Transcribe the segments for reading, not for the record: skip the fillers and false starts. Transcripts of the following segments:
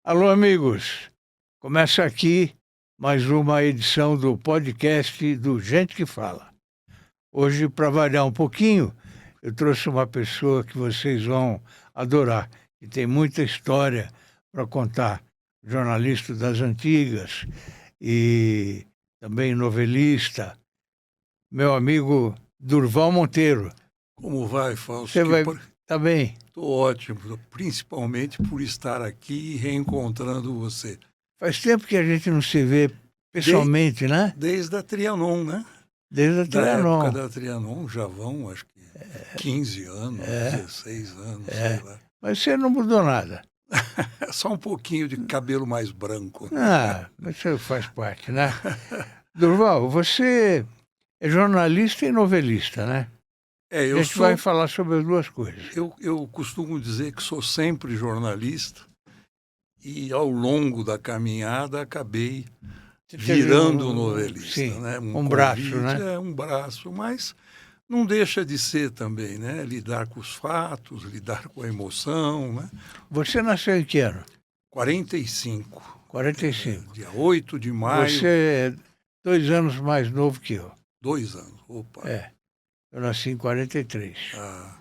Alô, amigos. Começa aqui mais uma edição do podcast do Gente que Fala. Hoje, para variar um pouquinho, eu trouxe uma pessoa que vocês vão adorar, que tem muita história para contar. Jornalista das antigas e também novelista, meu amigo Durval Monteiro. Como vai, Fausto? Você vai... Tá bem? Estou ótimo, principalmente por estar aqui e reencontrando você. Faz tempo que a gente não se vê pessoalmente, né? Desde a Trianon, né? Desde a Trianon. Da época da Trianon já vão, acho que 15 anos, 16 anos, sei lá. Mas você não mudou nada. Só um pouquinho de cabelo mais branco. Ah, mas isso faz parte, né? Durval, você é jornalista e novelista, né? A gente vai falar sobre as duas coisas. Eu costumo dizer que sou sempre jornalista e ao longo da caminhada acabei virando novelista. Sim, né? Um braço, né? É um braço, mas não deixa de ser também, né? Lidar com os fatos, lidar com a emoção, né? Você nasceu em que ano? 45. 45. Dia 8 de maio. Você é 2 anos mais novo que eu. 2 anos, opa. Eu nasci em 43. Ah,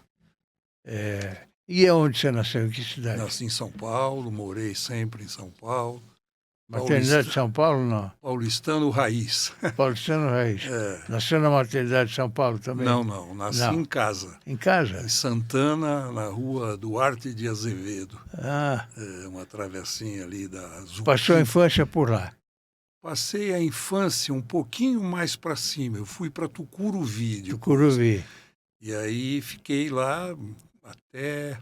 E onde você nasceu? Em que cidade? nasci em São Paulo, morei sempre em São Paulo. Maternidade de São Paulo, não? Paulistano raiz. Paulistano Raiz. Nasceu na maternidade de São Paulo também? Não. Nasci em casa. Em casa? Em Santana, na rua Duarte de Azevedo. Ah. Uma travessinha ali da Azul. Passou a infância por lá? Passei a infância um pouquinho mais para cima. Eu fui para Tucuruvi. Tucuruvi. E aí fiquei lá até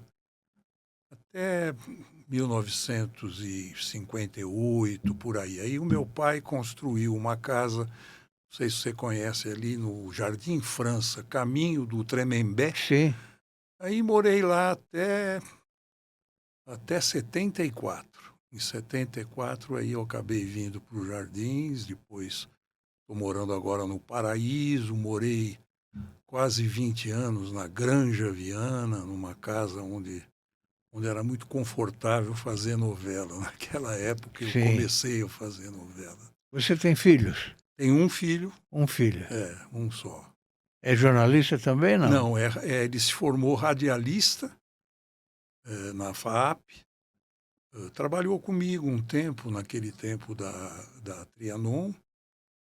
1958, por aí. Aí o meu pai construiu uma casa, não sei se você conhece, ali no Jardim França, caminho do Tremembé. Sim. Aí morei lá até 74. Em 74, aí eu acabei vindo para os Jardins, depois estou morando agora no Paraíso, morei quase 20 anos na Granja Viana, numa casa onde era muito confortável fazer novela. Naquela época eu comecei a fazer novela. Você tem filhos? Tenho um filho. Um filho? Um só. É jornalista também, não? Não, ele se formou radialista na FAAP. Trabalhou comigo um tempo, naquele tempo da Trianon,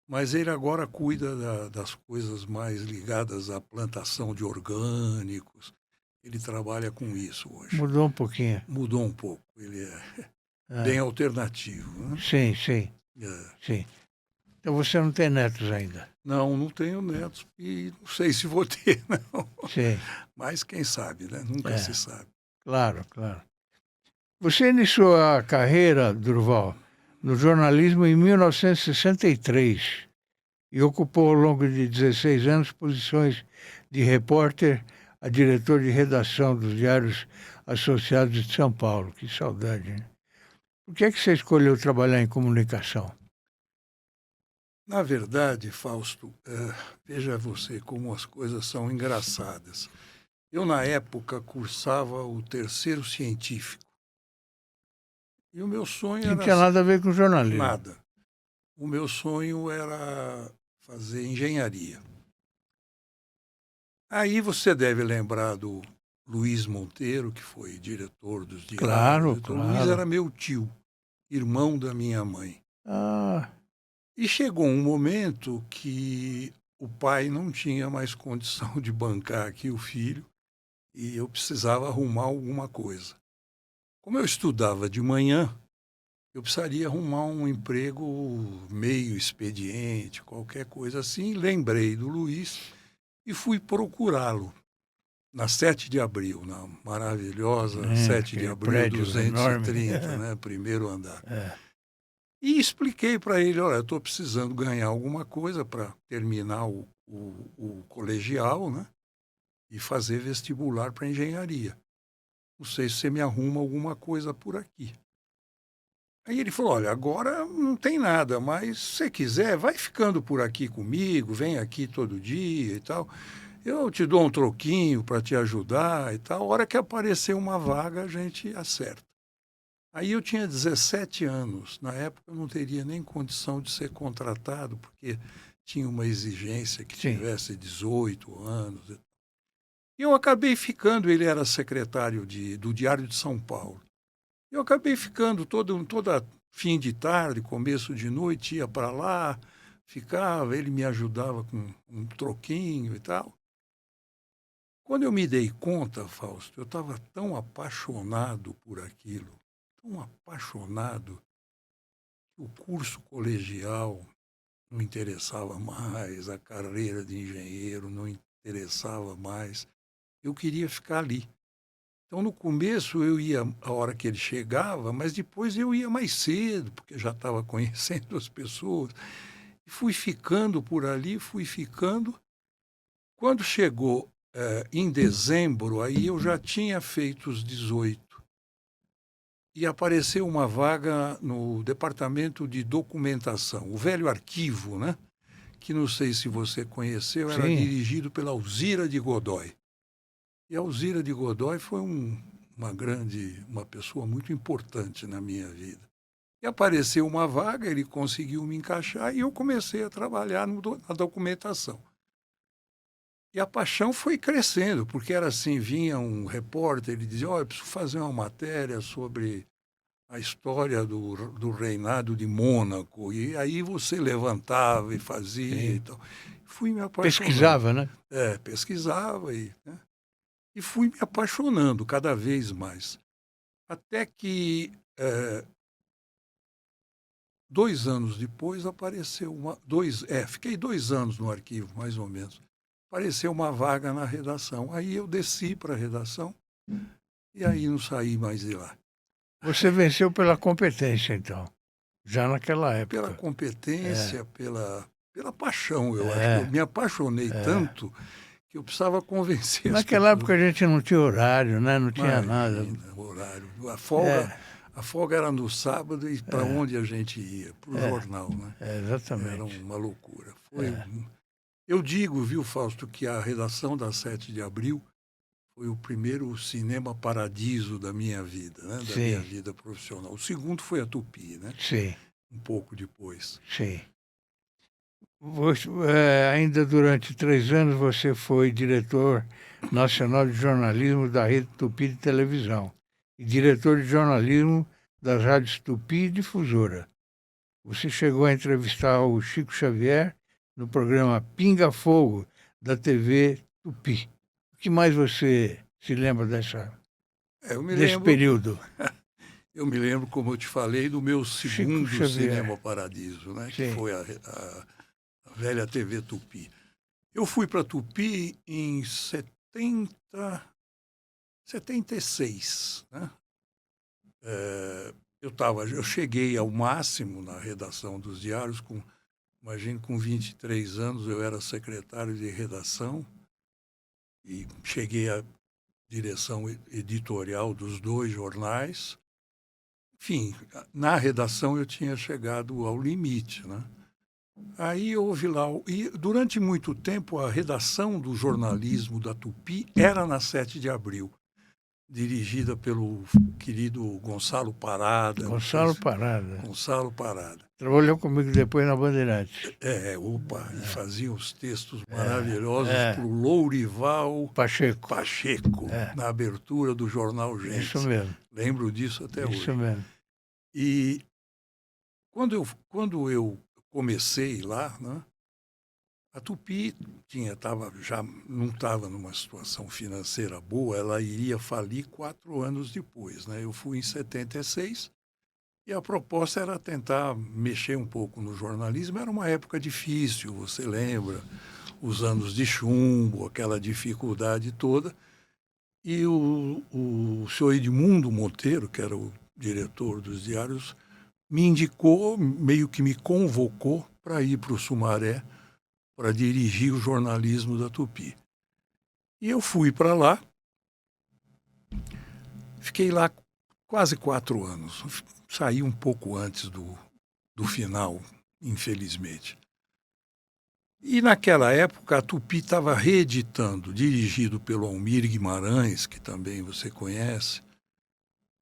mas ele agora cuida das coisas mais ligadas à plantação de orgânicos. Ele trabalha com isso hoje. Mudou um pouquinho. Mudou um pouco. Ele é bem alternativo. Né? Sim. Sim. Então você não tem netos ainda? Não tenho netos e não sei se vou ter, não. Sim. Mas quem sabe, né? Nunca se sabe. Claro. Você iniciou a carreira, Durval, no jornalismo em 1963 e ocupou ao longo de 16 anos posições de repórter a diretor de redação dos Diários Associados de São Paulo. Que saudade, né? Por que você escolheu trabalhar em comunicação? Na verdade, Fausto, veja você como as coisas são engraçadas. Eu, na época, cursava o terceiro científico. E o meu sonho era... Não tinha nada a ver com jornalismo. Nada. O meu sonho era fazer engenharia. Aí você deve lembrar do Luiz Monteiro, que foi diretor dos Diários. Claro. Luiz era meu tio, irmão da minha mãe. E chegou um momento que o pai não tinha mais condição de bancar aqui o filho e eu precisava arrumar alguma coisa. Como eu estudava de manhã, eu precisaria arrumar um emprego meio expediente, qualquer coisa assim. Lembrei do Luiz e fui procurá-lo na 7 de abril, na maravilhosa 7 de abril, 230, né, primeiro andar. E expliquei para ele, olha, eu estou precisando ganhar alguma coisa para terminar o colegial, né, e fazer vestibular para engenharia. Não sei se você me arruma alguma coisa por aqui. Aí ele falou, olha, agora não tem nada, mas se você quiser, vai ficando por aqui comigo, vem aqui todo dia e tal. Eu te dou um troquinho para te ajudar e tal. A hora que aparecer uma vaga, a gente acerta. Aí eu tinha 17 anos. Na época eu não teria nem condição de ser contratado, porque tinha uma exigência que Sim. tivesse 18 anos. E eu acabei ficando, ele era secretário do Diário de São Paulo. Eu acabei ficando toda fim de tarde, começo de noite, ia para lá, ficava, ele me ajudava com um troquinho e tal. Quando eu me dei conta, Fausto, eu estava tão apaixonado por aquilo, tão apaixonado, que o curso colegial não interessava mais, a carreira de engenheiro não interessava mais. Eu queria ficar ali. Então, no começo, eu ia a hora que ele chegava, mas depois eu ia mais cedo, porque já estava conhecendo as pessoas. E fui ficando por ali, fui ficando. Quando chegou em dezembro, aí eu já tinha feito os 18. E apareceu uma vaga no departamento de documentação, o velho arquivo, né? Que não sei se você conheceu, era Sim. dirigido pela Alzira de Godoy. E a Alzira de Godoy foi uma pessoa muito importante na minha vida. E apareceu uma vaga, ele conseguiu me encaixar e eu comecei a trabalhar na documentação. E a paixão foi crescendo, porque era assim, vinha um repórter, ele dizia, eu preciso fazer uma matéria sobre a história do reinado de Mônaco. E aí você levantava e fazia Sim. e tal. Fui me apaixonando. Pesquisava, né? Pesquisava e fui me apaixonando cada vez mais. Até que 2 anos depois apareceu fiquei 2 anos no arquivo, mais ou menos. Apareceu uma vaga na redação. Aí eu desci para a redação e aí não saí mais de lá. Você venceu pela competência, então, já naquela época. Pela competência, pela paixão, eu acho que eu me apaixonei tanto que eu precisava convencer as Naquela pessoas. época a gente não tinha horário, né? Não tinha nada. Horário. A folga era no sábado e para onde a gente ia? Para o jornal, né? Exatamente. Era uma loucura. Eu digo, viu, Fausto, que a redação da 7 de abril foi o primeiro cinema paradiso da minha vida, né? Da minha vida profissional. O segundo foi a Tupi, né? Sim. Um pouco depois. Sim. Ainda durante 3 anos você foi diretor nacional de jornalismo da Rede Tupi de televisão e diretor de jornalismo das rádios Tupi e Difusora. Você chegou a entrevistar o Chico Xavier no programa Pinga Fogo da TV Tupi. O que mais você se lembra desse período? Eu me lembro, como eu te falei, do meu segundo Cinema Paradiso, né? Que foi a velha TV Tupi. Eu fui para Tupi em 76, né? Eu cheguei ao máximo na redação dos diários, imagino, com 23 anos eu era secretário de redação e cheguei à direção editorial dos 2 jornais. Enfim, na redação eu tinha chegado ao limite, né? Aí houve lá, e durante muito tempo a redação do jornalismo da Tupi era na 7 de abril, dirigida pelo querido Gonçalo Parada. Gonçalo Parada. Gonçalo Parada. Trabalhou comigo depois na Bandeirantes. E fazia uns textos maravilhosos para o Lourival Pacheco, na abertura do jornal Gente. Isso mesmo. Lembro disso até hoje. Isso mesmo. E quando eu comecei lá, né, a Tupi não estava numa situação financeira boa, ela iria falir 4 anos depois, né? Eu fui em 76 e a proposta era tentar mexer um pouco no jornalismo. Era uma época difícil, você lembra? Os anos de chumbo, aquela dificuldade toda. E o senhor Edmundo Monteiro, que era o diretor dos diários, me indicou, meio que me convocou para ir para o Sumaré para dirigir o jornalismo da Tupi. E eu fui para lá, fiquei lá quase 4 anos. Saí um pouco antes do final, infelizmente. E naquela época a Tupi estava reeditando, dirigido pelo Almir Guimarães, que também você conhece,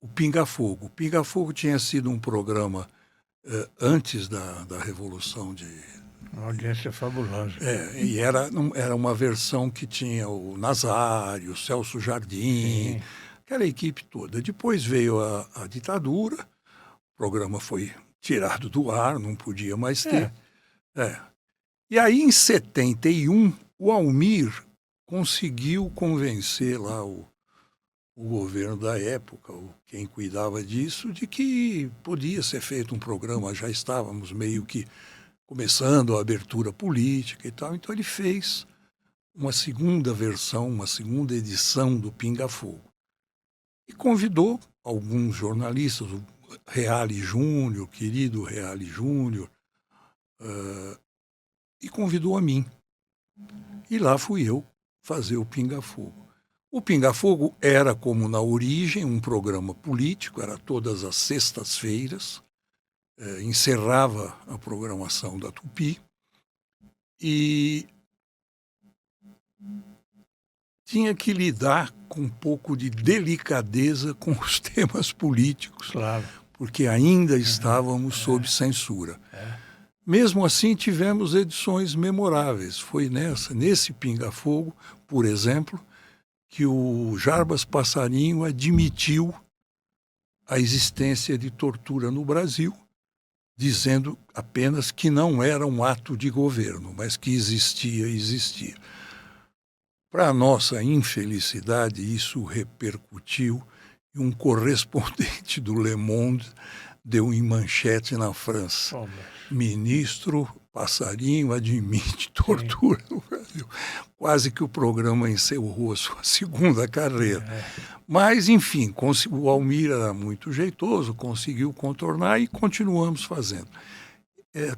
o Pinga Fogo. O Pinga Fogo tinha sido um programa antes da Revolução de... Uma audiência fabulosa. E era uma versão que tinha o Nazário, o Celso Jardim, Sim. aquela equipe toda. Depois veio a ditadura, o programa foi tirado do ar, não podia mais ter. E aí, em 71, o Almir conseguiu convencer lá o governo da época, quem cuidava disso, de que podia ser feito um programa. Já estávamos meio que começando a abertura política e tal. Então ele fez uma segunda versão, uma segunda edição do Pinga Fogo. E convidou alguns jornalistas, o Reale Júnior, querido Reale Júnior, e convidou a mim. E lá fui eu fazer o Pinga Fogo. O Pinga Fogo era, como na origem, um programa político, era todas as sextas-feiras, encerrava a programação da Tupi e tinha que lidar com um pouco de delicadeza com os temas políticos, Claro. porque ainda estávamos sob censura. Mesmo assim, tivemos edições memoráveis. Foi nesse Pinga Fogo, por exemplo, que o Jarbas Passarinho admitiu a existência de tortura no Brasil, dizendo apenas que não era um ato de governo, mas que existia. Para nossa infelicidade, isso repercutiu e um correspondente do Le Monde deu em manchete na França. Ministro Passarinho admite tortura no Brasil. Quase que o programa encerrou a sua segunda carreira. Mas, enfim, o Almir era muito jeitoso, conseguiu contornar e continuamos fazendo.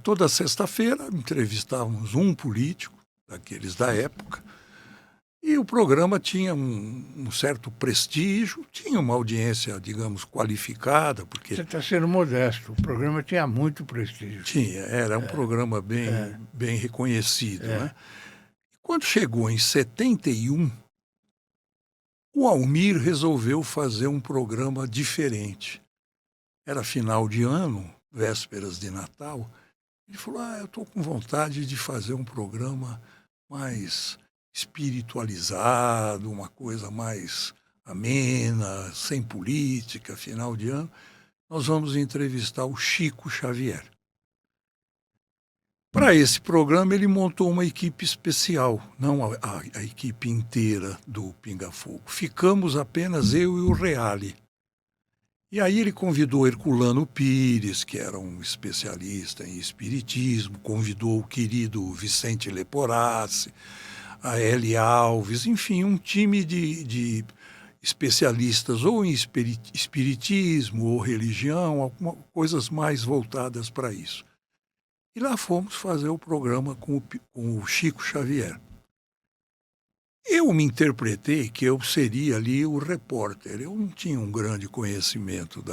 Toda sexta-feira entrevistávamos um político, daqueles da época, e o programa tinha um certo prestígio, tinha uma audiência, digamos, qualificada. Porque você está sendo modesto, o programa tinha muito prestígio. Tinha, era um programa bem reconhecido. Né? Quando chegou em 71, o Almir resolveu fazer um programa diferente. Era final de ano, vésperas de Natal. Ele falou, eu estou com vontade de fazer um programa mais espiritualizado, uma coisa mais amena, sem política, final de ano. Nós vamos entrevistar o Chico Xavier. Para esse programa, ele montou uma equipe especial, não a equipe inteira do Pinga Fogo. Ficamos apenas eu e o Reale. E aí ele convidou Herculano Pires, que era um especialista em espiritismo, convidou o querido Vicente Leporassi, a Eli Alves, enfim, um time de especialistas ou em espiritismo ou religião, coisas mais voltadas para isso. E lá fomos fazer o programa com o Chico Xavier. Eu me interpretei que eu seria ali o repórter. Eu não tinha um grande conhecimento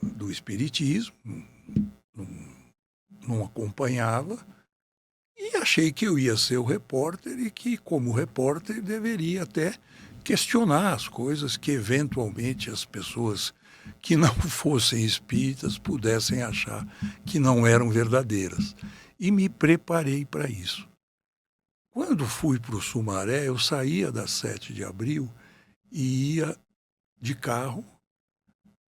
do espiritismo, não acompanhava, e achei que eu ia ser o repórter e que, como repórter, deveria até questionar as coisas que, eventualmente, as pessoas que não fossem espíritas pudessem achar que não eram verdadeiras. E me preparei para isso. Quando fui para o Sumaré, eu saía da 7 de abril e ia de carro.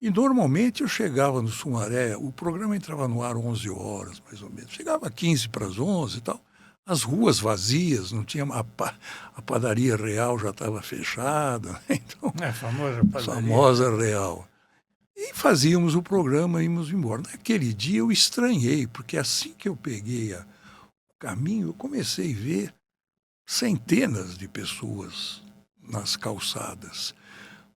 E normalmente eu chegava no Sumaré, o programa entrava no ar 11 horas, mais ou menos. Chegava 15 para as 11 e tal. As ruas vazias, não tinha a padaria Real já estava fechada. Então, a famosa padaria. Famosa Real. E fazíamos o programa e íamos embora. Naquele dia eu estranhei, porque assim que eu peguei o caminho, eu comecei a ver centenas de pessoas nas calçadas.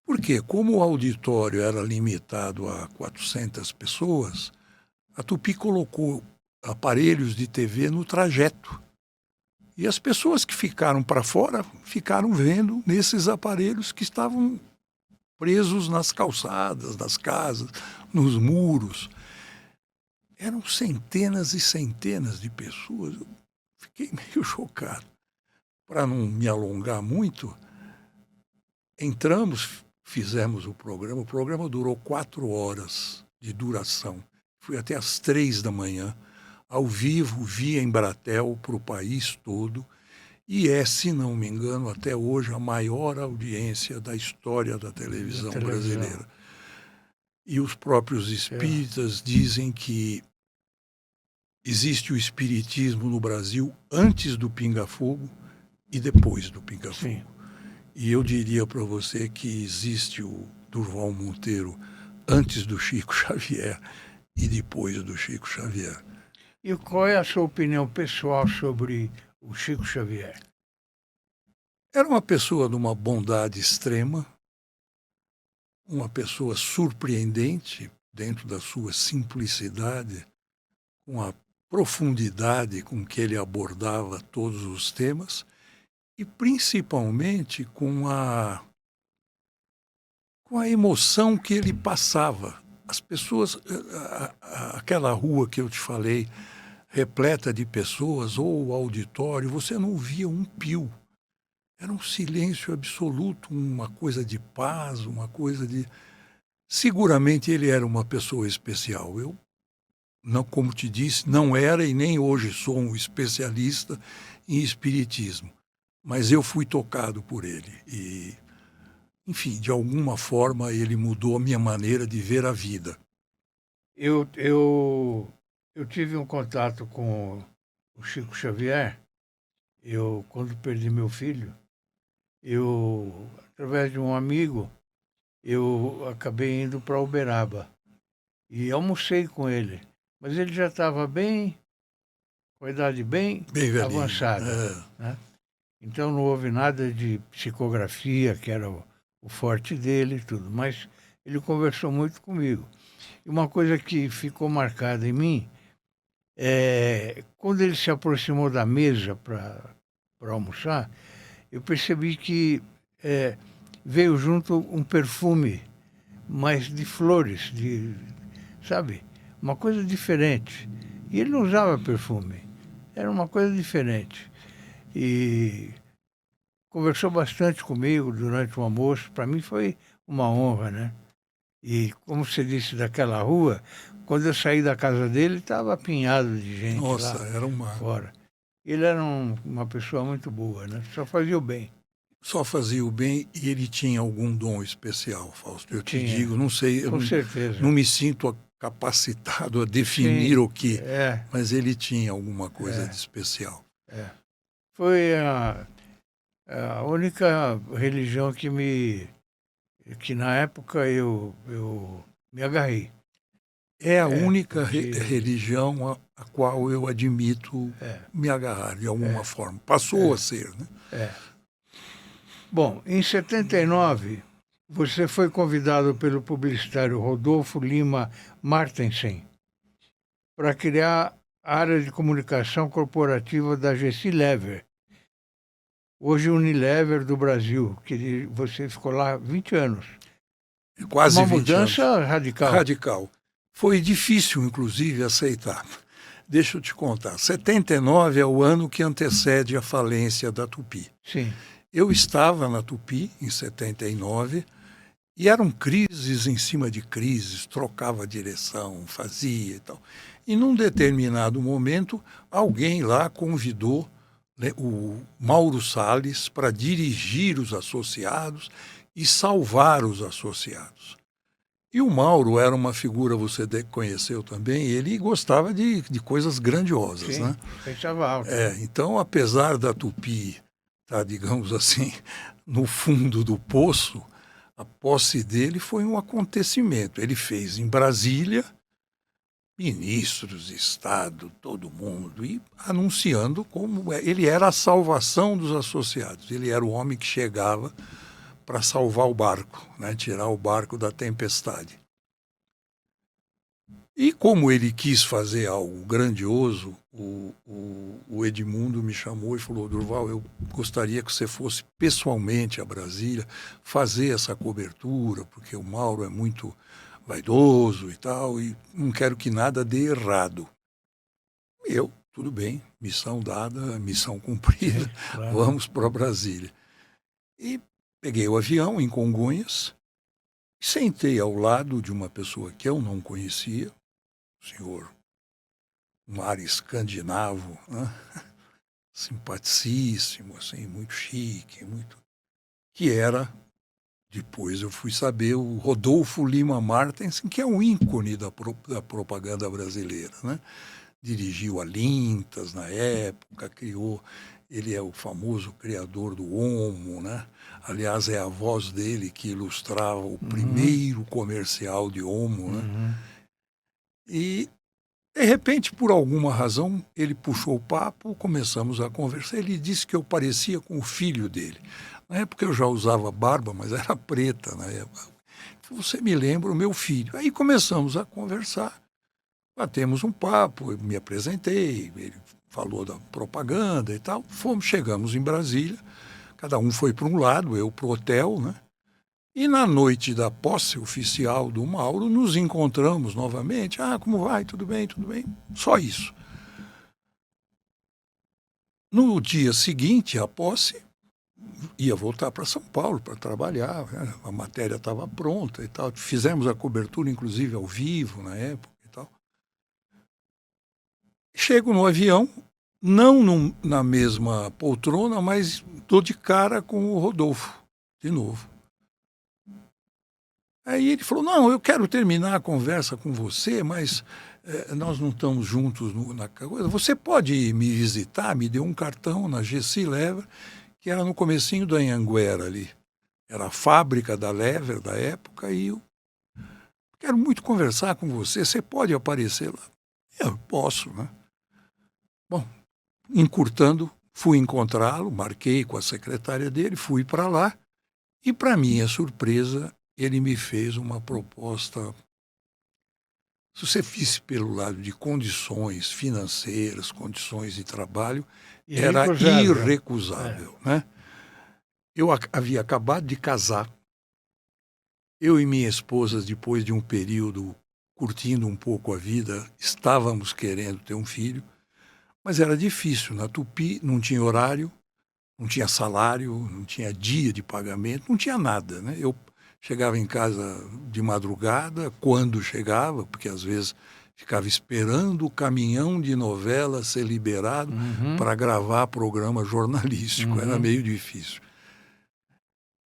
Porque, como o auditório era limitado a 400 pessoas, a Tupi colocou aparelhos de TV no trajeto. E as pessoas que ficaram para fora ficaram vendo nesses aparelhos que estavam presos nas calçadas, nas casas, nos muros. Eram centenas e centenas de pessoas. Eu fiquei meio chocado. Para não me alongar muito, entramos, fizemos o programa durou 4 horas de duração. Fui até às 3 da manhã, ao vivo, via Embratel para o país todo, e é, se não me engano, até hoje a maior audiência da história da televisão brasileira. E os próprios espíritas dizem que existe o espiritismo no Brasil antes do Pinga Fogo e depois do Pinga Fogo. E eu diria para você que existe o Durval Monteiro antes do Chico Xavier e depois do Chico Xavier. E qual é a sua opinião pessoal sobre o Chico Xavier? Era uma pessoa de uma bondade extrema, uma pessoa surpreendente dentro da sua simplicidade, com a profundidade com que ele abordava todos os temas e principalmente com a emoção que ele passava. As pessoas, aquela rua que eu te falei, repleta de pessoas, ou o auditório, você não via um pio. Era um silêncio absoluto, uma coisa de paz, uma coisa de... Seguramente ele era uma pessoa especial. Eu, não, como te disse, não era e nem hoje sou um especialista em espiritismo. Mas eu fui tocado por ele. E, enfim, de alguma forma ele mudou a minha maneira de ver a vida. Eu tive um contato com o Chico Xavier. Quando perdi meu filho, através de um amigo, eu acabei indo para Uberaba e almocei com ele. Mas ele já estava com a idade bem avançada. Né? Então não houve nada de psicografia, que era o forte dele e tudo, mas ele conversou muito comigo. E uma coisa que ficou marcada em mim é quando ele se aproximou da mesa para almoçar, eu percebi que veio junto um perfume mais de flores, sabe? Uma coisa diferente. E ele não usava perfume, era uma coisa diferente. E conversou bastante comigo durante o almoço. Para mim foi uma honra, né? E como você disse, daquela rua, quando eu saí da casa dele, estava apinhado de gente. Nossa, lá era fora. Ele era uma pessoa muito boa, né? Só fazia o bem. Só fazia o bem e ele tinha algum dom especial, Fausto. Eu te digo, não sei, com certeza. Não me sinto capacitado a definir o que, mas ele tinha alguma coisa de especial. Foi a única religião que na época eu me agarrei. É a única religião a qual eu admito me agarrar de alguma forma. Passou a ser, né? Bom, em 79, você foi convidado pelo publicitário Rodolfo Lima Martensen para criar a área de comunicação corporativa da Gessi Lever, hoje Unilever do Brasil, que você ficou lá 20 anos. Quase 20 anos. Uma mudança radical. Radical. Foi difícil, inclusive, aceitar. Deixa eu te contar. 79 é o ano que antecede a falência da Tupi. Sim. Eu estava na Tupi em 79 e eram crises em cima de crises, trocava direção, fazia e tal. E num determinado momento, alguém lá convidou o Mauro Salles para dirigir os associados e salvar os associados. E o Mauro era uma figura, você conheceu também, ele gostava de coisas grandiosas. Sim, né? Pensava alto. Então, apesar da Tupi estar, digamos assim, no fundo do poço, a posse dele foi um acontecimento. Ele fez em Brasília, ministros de Estado, todo mundo, e anunciando como ele era a salvação dos associados. Ele era o homem que chegava para salvar o barco, né? Tirar o barco da tempestade. E como ele quis fazer algo grandioso, o Edmundo me chamou e falou: Durval, eu gostaria que você fosse pessoalmente a Brasília fazer essa cobertura, porque o Mauro é muito vaidoso e tal, e não quero que nada dê errado. Eu, tudo bem, missão dada, missão cumprida, claro. Vamos para Brasília. E peguei o avião em Congonhas Sentei ao lado de uma pessoa que eu não conhecia, um senhor, um ar escandinavo, né? Simpaticíssimo, assim, muito chique, que era, depois eu fui saber, o Rodolfo Lima Martens, que é um ícone da propaganda brasileira, né? Dirigiu a Lintas na época, ele é o famoso criador do Omo, né? Aliás, é a voz dele que ilustrava o primeiro comercial de Omo, né? E, de repente, por alguma razão, ele puxou o papo, começamos a conversar. Ele disse que eu parecia com o filho dele. Na época eu já usava barba, mas era preta na época. Você me lembra o meu filho. Aí começamos a conversar. Batemos um papo, eu me apresentei, ele falou da propaganda e tal. Chegamos em Brasília, cada um foi para um lado, eu para o hotel, né? E na noite da posse oficial do Mauro, nos encontramos novamente. Ah, como vai? Tudo bem, tudo bem. Só isso. No dia seguinte, à posse, ia voltar para São Paulo para trabalhar, né? A matéria estava pronta e tal. Fizemos a cobertura, inclusive, ao vivo na época. Chego no avião, não na mesma poltrona, mas dou de cara com o Rodolfo, de novo. Aí ele falou, não, eu quero terminar a conversa com você, mas nós não estamos juntos na coisa. Você pode me visitar? Me deu um cartão na Gessi Lever, que era no comecinho da Anhanguera ali. Era a fábrica da Lever da época, e eu quero muito conversar com você, você pode aparecer lá? Eu posso, né? Bom, encurtando, fui encontrá-lo, marquei com a secretária dele, fui para lá e, para minha surpresa, ele me fez uma proposta. Se você visse pelo lado de condições financeiras, condições de trabalho, era irrecusável. Né? Eu havia acabado de casar. Eu e minha esposa, depois de um período curtindo um pouco a vida, estávamos querendo ter um filho. Mas era difícil. Na Tupi não tinha horário, não tinha salário, não tinha dia de pagamento, não tinha nada. Né? Eu chegava em casa de madrugada, quando chegava, porque às vezes ficava esperando o caminhão de novela ser liberado para gravar programa jornalístico. Era meio difícil.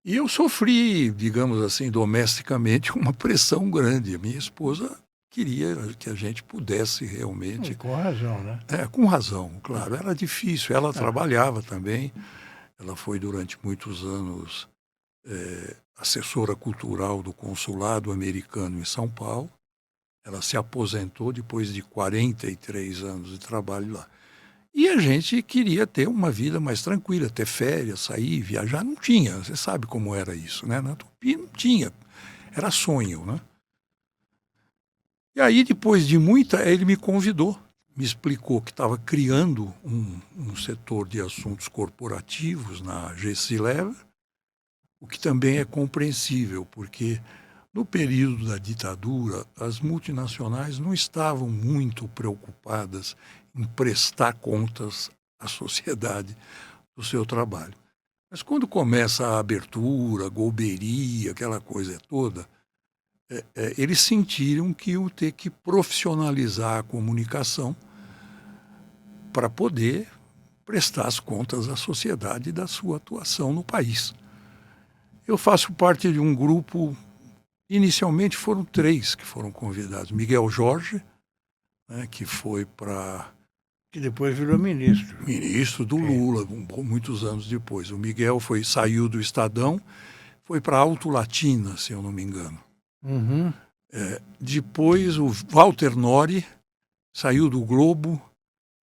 E eu sofri, digamos assim, domesticamente, uma pressão grande. A minha esposa queria que a gente pudesse realmente... E com razão, né? Com razão, claro. Era difícil. Ela trabalhava também. Ela foi durante muitos anos assessora cultural do consulado americano em São Paulo. Ela se aposentou depois de 43 anos de trabalho lá. E a gente queria ter uma vida mais tranquila, ter férias, sair, viajar. Não tinha. Você sabe como era isso, né? Na Tupi não tinha. Era sonho, né? E aí, depois de ele me convidou, me explicou que estava criando um setor de assuntos corporativos na Gessi Lever, o que também é compreensível, porque no período da ditadura, as multinacionais não estavam muito preocupadas em prestar contas à sociedade do seu trabalho. Mas quando começa a abertura, a golberia, aquela coisa toda, eles sentiram que iam ter que profissionalizar a comunicação para poder prestar as contas à sociedade da sua atuação no país. Eu faço parte de um grupo, inicialmente foram 3 que foram convidados. Miguel Jorge, né, que foi para... Que depois virou ministro. Ministro do Lula, muitos anos depois. O Miguel saiu do Estadão, foi para Alto Latina, se eu não me engano. Depois o Walter Nori saiu do Globo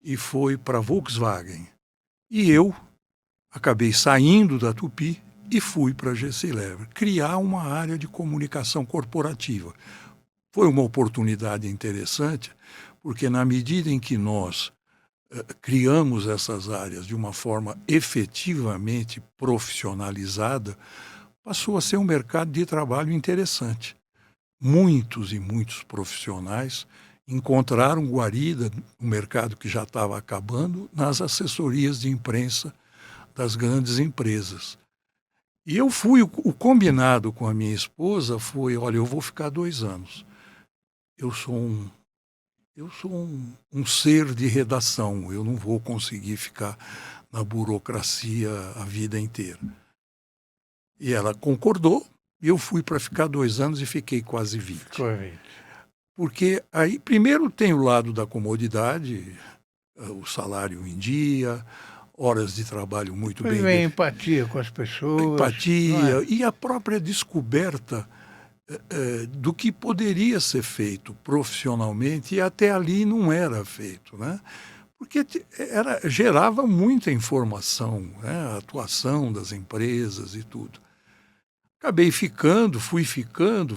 e foi para a Volkswagen. E eu acabei saindo da Tupi e fui para a Gessi Lever, criar uma área de comunicação corporativa. Foi uma oportunidade interessante, porque na medida em que nós criamos essas áreas de uma forma efetivamente profissionalizada, passou a ser um mercado de trabalho interessante. Muitos e muitos profissionais encontraram guarida no mercado que já estava acabando nas assessorias de imprensa das grandes empresas. E eu fui, o combinado com a minha esposa foi, olha, eu vou ficar 2 anos. Eu sou um ser de redação, eu não vou conseguir ficar na burocracia a vida inteira. E ela concordou, e eu fui para ficar 2 anos e fiquei quase 20. Ficou 20. Porque aí, primeiro tem o lado da comodidade, o salário em dia, horas de trabalho muito bem... Vem empatia com as pessoas. Empatia e a própria descoberta do que poderia ser feito profissionalmente e até ali não era feito, né? Porque gerava muita informação, né? A atuação das empresas e tudo. Acabei ficando, fui ficando,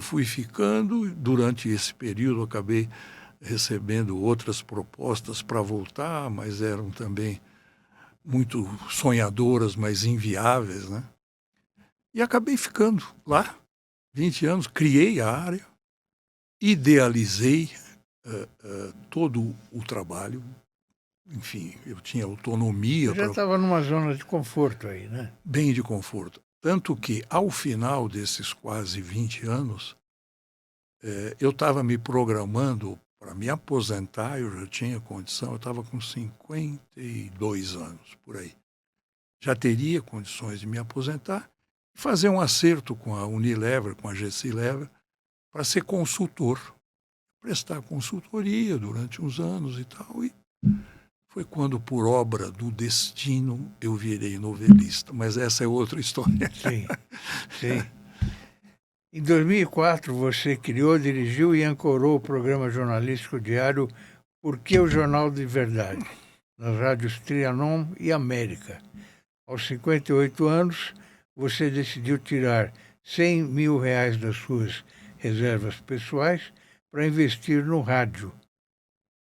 durante esse período acabei recebendo outras propostas para voltar, mas eram também muito sonhadoras, mas inviáveis, né? E acabei ficando lá, 20 anos, criei a área, idealizei todo o trabalho, enfim, eu tinha autonomia. Você já estava numa zona de conforto aí, né? Bem de conforto. Tanto que, ao final desses quase 20 anos, eu estava me programando para me aposentar, eu já tinha condição, eu estava com 52 anos, por aí. Já teria condições de me aposentar, fazer um acerto com a Unilever, com a GC Lever, para ser consultor, prestar consultoria durante uns anos e tal. E foi quando, por obra do destino, eu virei novelista. Mas essa é outra história. Sim, sim. Em 2004, você criou, dirigiu e ancorou o programa jornalístico diário Por que o Jornal de Verdade, nas rádios Trianon e América. Aos 58 anos, você decidiu tirar R$100 mil das suas reservas pessoais para investir no rádio.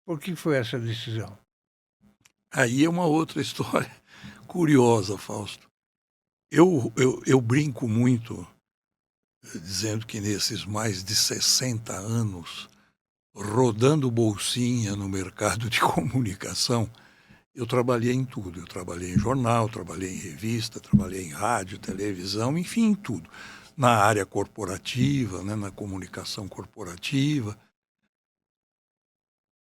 Por que foi essa decisão? Aí é uma outra história curiosa, Fausto. Eu brinco muito dizendo que nesses mais de 60 anos, rodando bolsinha no mercado de comunicação, eu trabalhei em tudo. Eu trabalhei em jornal, trabalhei em revista, trabalhei em rádio, televisão, enfim, em tudo. Na área corporativa, né, na comunicação corporativa.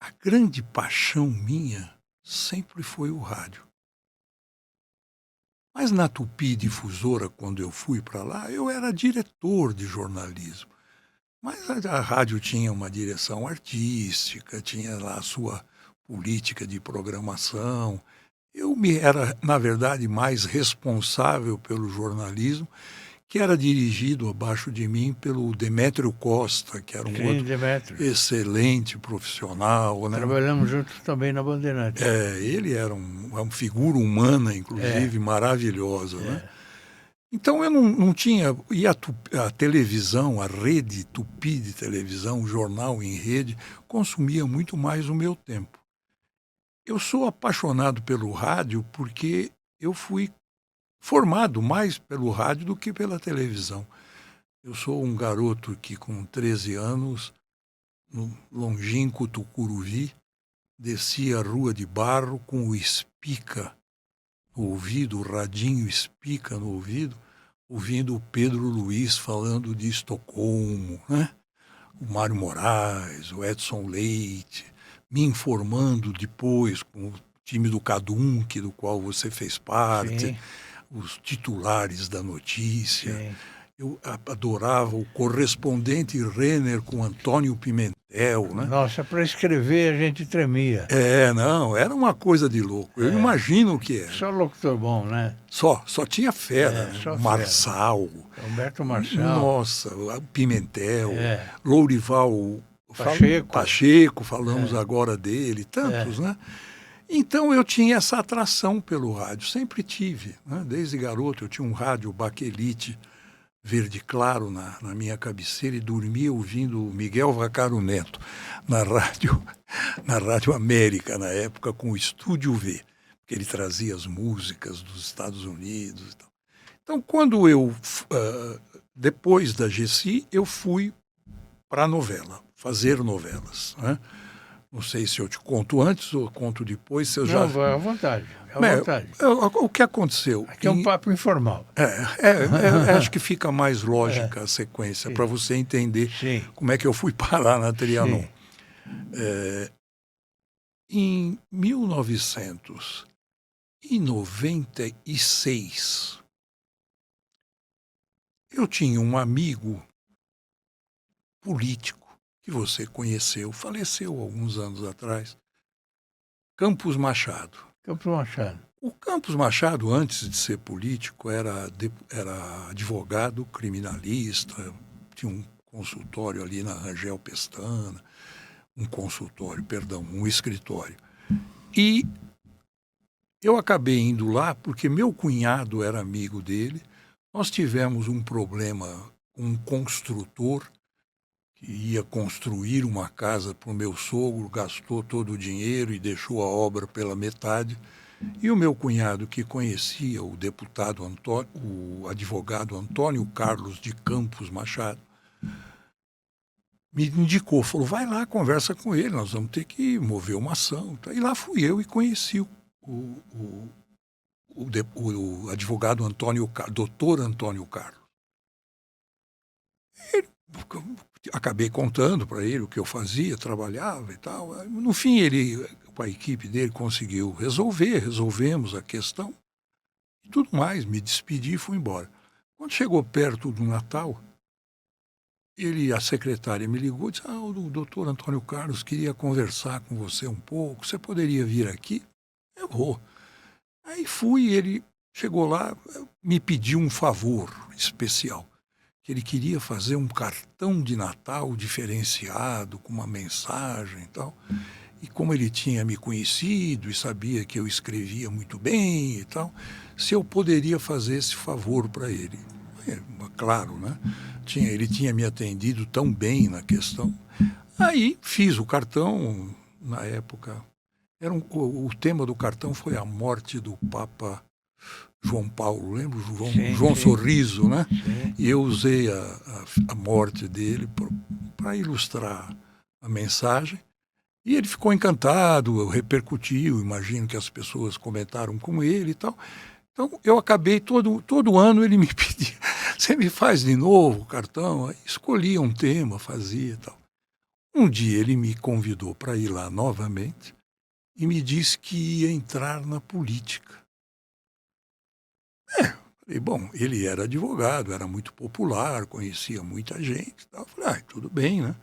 A grande paixão minha sempre foi o rádio. Mas na Tupi Difusora, quando eu fui para lá, eu era diretor de jornalismo. Mas a rádio tinha uma direção artística, tinha lá a sua política de programação. Eu era, na verdade, mais responsável pelo jornalismo, que era dirigido abaixo de mim pelo Demétrio Costa, que era um outro excelente profissional. Né? Trabalhamos juntos também na Bandeirantes. Ele era uma figura humana, inclusive, maravilhosa. Né? Então eu não tinha... E a televisão, a rede Tupi de televisão, o jornal em rede, consumia muito mais o meu tempo. Eu sou apaixonado pelo rádio porque eu fui formado mais pelo rádio do que pela televisão. Eu sou um garoto que, com 13 anos, no longínquo Tucuruvi, descia a Rua de Barro com o Espica no ouvido, o radinho Espica no ouvido, ouvindo o Pedro Luiz falando de Estocolmo, né? O Mário Moraes, o Edson Leite, me informando depois com o time do Cadunque, do qual você fez parte. Sim. Os titulares da notícia. Sim. Eu adorava o correspondente Renner com Antônio Pimentel. Né? Nossa, para escrever a gente tremia. Não, era uma coisa de louco. Eu imagino o que era. Só locutor bom, né? Só tinha fera. Né? Só Marçal. Fera. Humberto Marçal. Nossa, Pimentel. Lourival Pacheco, falamos agora dele. Tantos, né? Então eu tinha essa atração pelo rádio, sempre tive. Né? Desde garoto eu tinha um rádio Bakelite verde claro na minha cabeceira e dormia ouvindo o Miguel Vaccaro Neto na Rádio América, na época, com o Estúdio V, porque ele trazia as músicas dos Estados Unidos. Então, quando eu, depois da GC, eu fui para a novela, fazer novelas, né? Não sei se eu te conto antes ou conto depois. Não, vai à vontade. à vontade. O que aconteceu? Aqui é um papo informal. Acho que fica mais lógica a sequência, para você entender como é que eu fui parar na Trianon. Em 1996, eu tinha um amigo político que você conheceu, faleceu alguns anos atrás, Campos Machado. Campos Machado. O Campos Machado, antes de ser político, era advogado criminalista, tinha um consultório ali na Rangel Pestana, um escritório. E eu acabei indo lá porque meu cunhado era amigo dele. Nós tivemos um problema com um construtor que ia construir uma casa para o meu sogro, gastou todo o dinheiro e deixou a obra pela metade. E o meu cunhado, que conhecia o advogado Antônio Carlos de Campos Machado, me indicou, falou, vai lá, conversa com ele, nós vamos ter que mover uma ação. E lá fui eu e conheci o advogado doutor Antônio Carlos. Acabei contando para ele o que eu fazia, trabalhava e tal. No fim, ele, com a equipe dele, conseguiu resolvemos a questão e tudo mais. Me despedi e fui embora. Quando chegou perto do Natal, a secretária me ligou e disse, o doutor Antônio Carlos queria conversar com você um pouco, você poderia vir aqui? Eu vou. Aí fui, ele chegou lá, me pediu um favor especial. Ele queria fazer um cartão de Natal diferenciado, com uma mensagem e tal. E como ele tinha me conhecido e sabia que eu escrevia muito bem e tal, se eu poderia fazer esse favor para ele. Claro, né? Ele tinha me atendido tão bem na questão. Aí fiz o cartão, na época. O tema do cartão foi a morte do Papa João Paulo, lembra? João Sorriso, né? Sim. E eu usei a morte dele para ilustrar a mensagem. E ele ficou encantado, repercutiu, imagino que as pessoas comentaram com ele e tal. Então eu acabei, todo ano ele me pedia, você me faz de novo o cartão? Aí escolhia um tema, fazia e tal. Um dia ele me convidou para ir lá novamente e me disse que ia entrar na política. Falei, bom, ele era advogado, era muito popular, conhecia muita gente. Tal. Falei, tudo bem, né?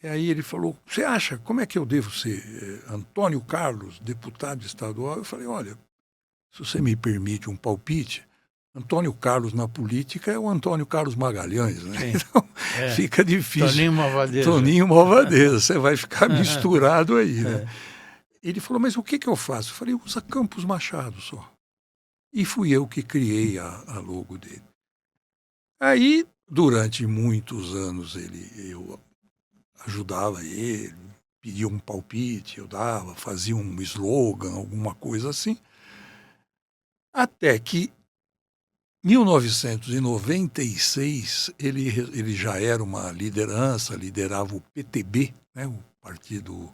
E aí ele falou, você acha, como é que eu devo ser? Antônio Carlos, deputado estadual? Eu falei, olha, se você me permite um palpite, Antônio Carlos na política é o Antônio Carlos Magalhães, né? Sim. Então fica difícil. Toninho Malvadeza, você vai ficar misturado aí, né? Ele falou, mas o que eu faço? Eu falei, usa Campos Machado só. E fui eu que criei a logo dele. Aí, durante muitos anos, eu ajudava ele, pedia um palpite, eu dava, fazia um slogan, alguma coisa assim. Até que, em 1996, ele já era uma liderança, liderava o PTB, né, o partido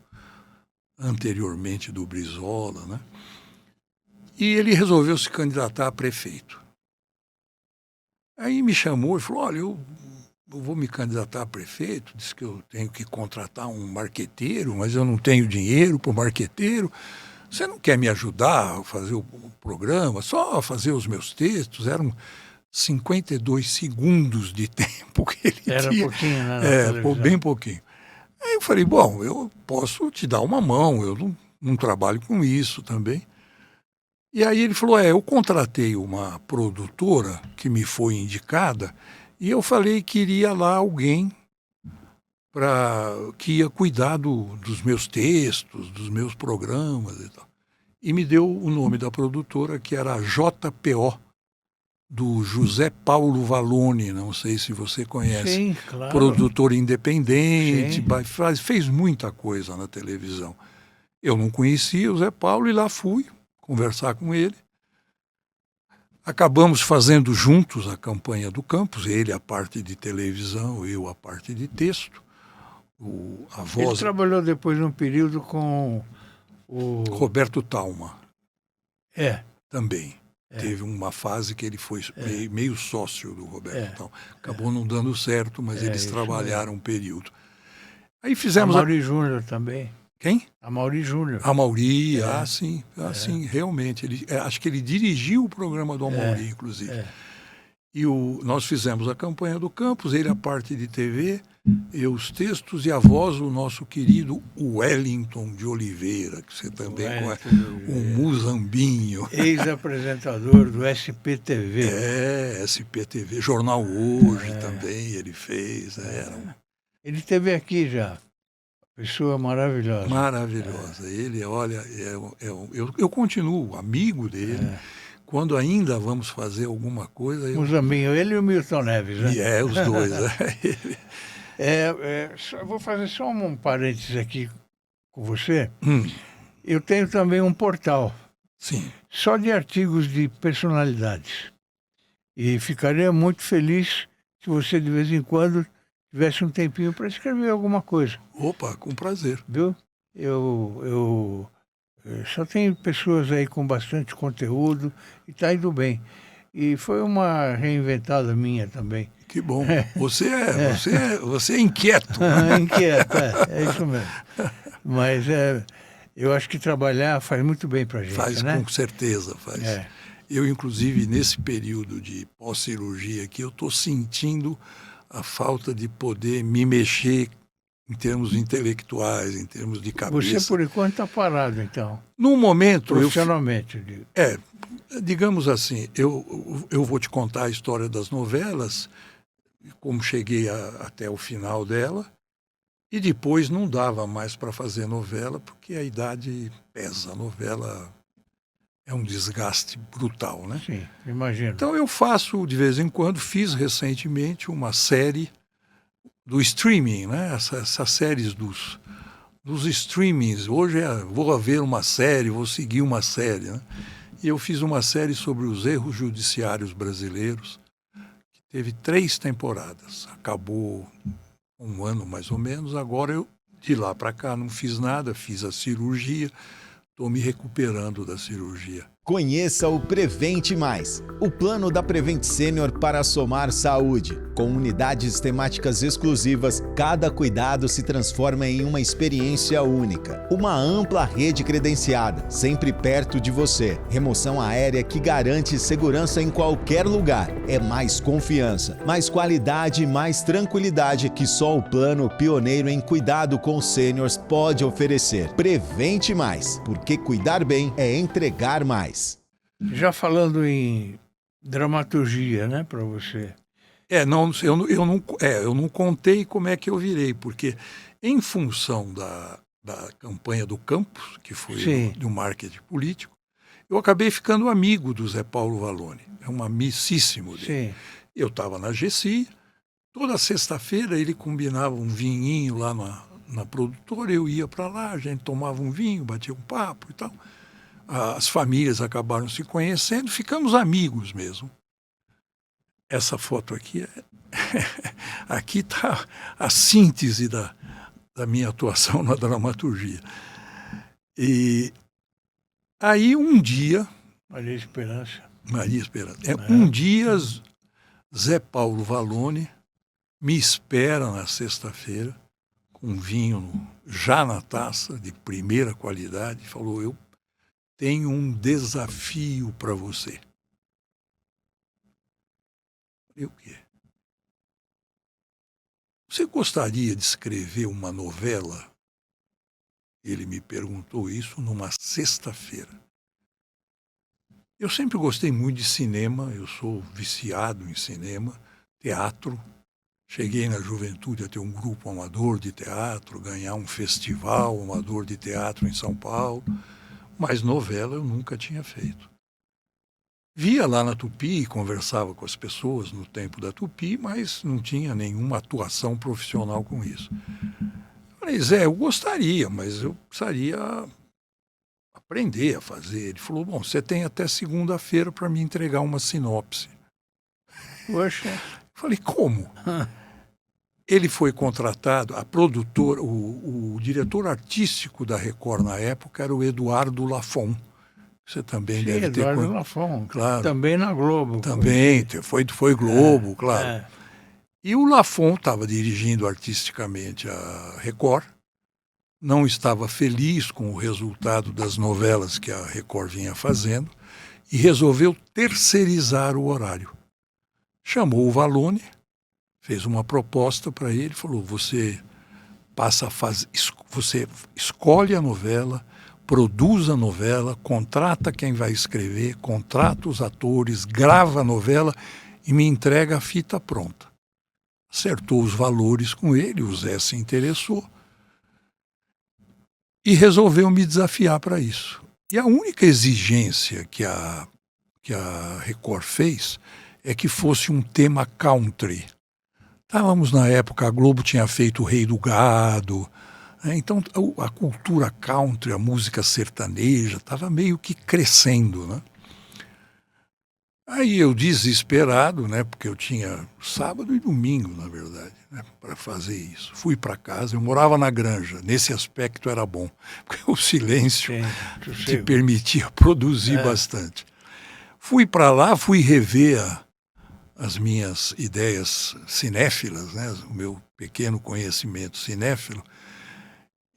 anteriormente do Brizola, né? E ele resolveu se candidatar a prefeito. Aí me chamou e falou, olha, eu vou me candidatar a prefeito, disse que eu tenho que contratar um marqueteiro, mas eu não tenho dinheiro para o marqueteiro. Você não quer me ajudar a fazer o programa, só fazer os meus textos? Eram 52 segundos de tempo que ele tinha. Era pouquinho, né? Bem pouquinho. Aí eu falei, bom, eu posso te dar uma mão, eu não trabalho com isso também. E aí ele falou, eu contratei uma produtora que me foi indicada e eu falei que iria lá alguém que ia cuidar dos meus textos, dos meus programas e tal. E me deu o nome da produtora, que era a JPO, do José Paulo Vallone, não sei se você conhece. Sim, claro. Produtor independente, Sim. fez muita coisa na televisão. Eu não conhecia o Zé Paulo e lá fui conversar com ele. Acabamos fazendo juntos a campanha do Campos, ele a parte de televisão, eu a parte de texto. A voz... Ele trabalhou depois num período com o Roberto Talma. também. Teve uma fase que ele foi meio sócio do Roberto. Então, acabou não dando certo, mas eles trabalharam um período. Aí fizemos... Amaury Júnior também. Quem? Amaury Júnior. Amaury, sim, realmente. Acho que ele dirigiu o programa do Amaury, inclusive. E nós fizemos a campanha do Campos, ele a parte de TV, eu os textos e a voz do nosso querido Wellington de Oliveira, que você também conhece, o Muzambinho. Ex-apresentador do SPTV. SPTV, Jornal Hoje também ele fez. Ele esteve aqui já. Pessoa maravilhosa. Maravilhosa. Ele, olha, eu continuo amigo dele. Quando ainda vamos fazer alguma coisa... Muzambinho, ele e o Milton Neves, né? Os dois. Eu vou fazer só um parênteses aqui com você. Eu tenho também um portal. Sim. Só de artigos de personalidades. E ficaria muito feliz se você, de vez em quando, tivesse um tempinho para escrever alguma coisa. Opa, com prazer. Viu? Eu só tem pessoas aí com bastante conteúdo e está indo bem. E foi uma reinventada minha também. Que bom. Você é inquieto. Inquieto, é isso mesmo. Mas eu acho que trabalhar faz muito bem para a gente, faz, né? Com certeza faz. Eu, inclusive, nesse período de pós-cirurgia aqui, eu estou sentindo a falta de poder me mexer em termos intelectuais, em termos de cabeça. Você, por enquanto, está parado, então? No momento... Profissionalmente. Digamos assim, eu vou te contar a história das novelas, como cheguei até o final dela, e depois não dava mais para fazer novela, porque a idade pesa. A novela é um desgaste brutal, né? Sim, imagino. Então eu faço, de vez em quando, fiz recentemente uma série do streaming, né? Essas séries dos streamings. Hoje vou ver uma série, vou seguir uma série, né? E eu fiz uma série sobre os erros judiciários brasileiros, que teve 3 temporadas. Acabou um ano mais ou menos. Agora eu, de lá para cá, não fiz nada, fiz a cirurgia, estou me recuperando da cirurgia. Conheça o Prevente Mais, o plano da Prevent Senior para somar saúde. Com unidades temáticas exclusivas, cada cuidado se transforma em uma experiência única. Uma ampla rede credenciada, sempre perto de você. Remoção aérea que garante segurança em qualquer lugar. É mais confiança, mais qualidade e mais tranquilidade que só o plano pioneiro em cuidado com sêniors pode oferecer. Prevente Mais, porque cuidar bem é entregar mais. Já falando em dramaturgia, né, para você? Eu não contei como é que eu virei, porque em função da campanha do Campos, que foi do marketing político, eu acabei ficando amigo do Zé Paulo Vallone. É um amicíssimo dele. Sim. Eu estava na GSI, toda sexta-feira ele combinava um vinhinho lá na produtora, eu ia para lá, a gente tomava um vinho, batia um papo e tal. As famílias acabaram se conhecendo, ficamos amigos mesmo. Essa foto aqui, aqui está a síntese da minha atuação na dramaturgia. E aí um dia... Maria Esperança. Um dia, Zé Paulo Vallone me espera na sexta-feira, com vinho já na taça, de primeira qualidade, e falou: eu tenho um desafio para você. E o quê? Você gostaria de escrever uma novela? Ele me perguntou isso numa sexta-feira. Eu sempre gostei muito de cinema, eu sou viciado em cinema, teatro. Cheguei na juventude a ter um grupo amador de teatro, ganhar um festival amador de teatro em São Paulo. Mas novela eu nunca tinha feito. Via lá na Tupi, conversava com as pessoas no tempo da Tupi, mas não tinha nenhuma atuação profissional com isso. Falei: Zé, eu gostaria, mas eu precisaria aprender a fazer. Ele falou: bom, você tem até segunda-feira para me entregar uma sinopse. Poxa. Falei: como? Ele foi contratado, a produtora, o diretor artístico da Record na época era o Eduardo Lafon, Você também Sim, deve ter... Eduardo Lafon. Claro. Também na Globo. Também, foi Globo, claro. E o Lafon estava dirigindo artisticamente a Record, não estava feliz com o resultado das novelas que a Record vinha fazendo e resolveu terceirizar o horário. Chamou o Vallone, fez uma proposta para ele, falou: você você escolhe a novela, produz a novela, contrata quem vai escrever, contrata os atores, grava a novela e me entrega a fita pronta. Acertou os valores com ele, o Zé se interessou e resolveu me desafiar para isso. E a única exigência que a Record fez é que fosse um tema country. Estávamos na época, a Globo tinha feito O Rei do Gado, né? Então a cultura country, a música sertaneja, estava meio que crescendo, né? Aí eu, desesperado, né, porque eu tinha sábado e domingo, na verdade, né, para fazer isso. Fui para casa, eu morava na Granja, nesse aspecto era bom, porque o silêncio te permitia produzir bastante. Fui para lá, fui rever as minhas ideias cinéfilas, né, o meu pequeno conhecimento cinéfilo,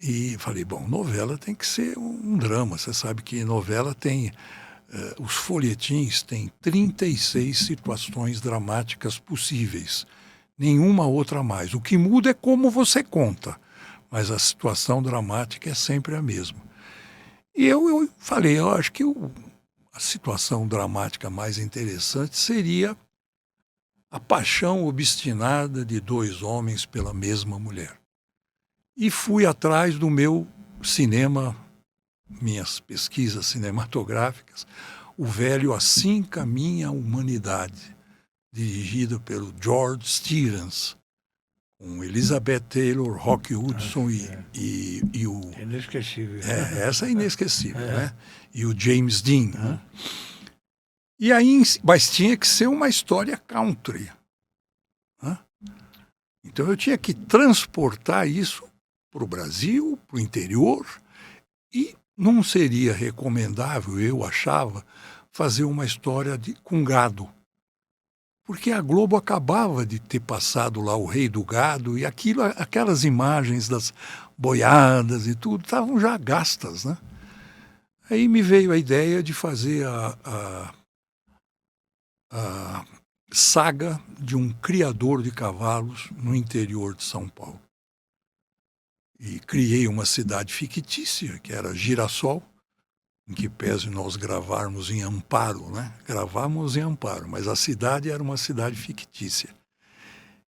e falei, bom, novela tem que ser um drama. Você sabe que novela tem... os folhetins têm 36 situações dramáticas possíveis, nenhuma outra mais. O que muda é como você conta, mas a situação dramática é sempre a mesma. E eu falei, eu acho que a situação dramática mais interessante seria a paixão obstinada de dois homens pela mesma mulher. E fui atrás do meu cinema, minhas pesquisas cinematográficas, o velho Assim Caminha a Humanidade, dirigida pelo George Stevens, com Elizabeth Taylor, Rock Hudson e o... Inesquecível. Essa é inesquecível, né? E o James Dean. Né? E aí, mas tinha que ser uma história country. Né? Então eu tinha que transportar isso para o Brasil, para o interior, e não seria recomendável, eu achava, fazer uma história com gado. Porque a Globo acabava de ter passado lá O Rei do Gado e aquelas imagens das boiadas e tudo estavam já gastas, né? Aí me veio a ideia de fazer a saga de um criador de cavalos no interior de São Paulo. E criei uma cidade fictícia, que era Girassol, em que pese nós gravarmos em Amparo, né? Gravamos em Amparo, mas a cidade era uma cidade fictícia.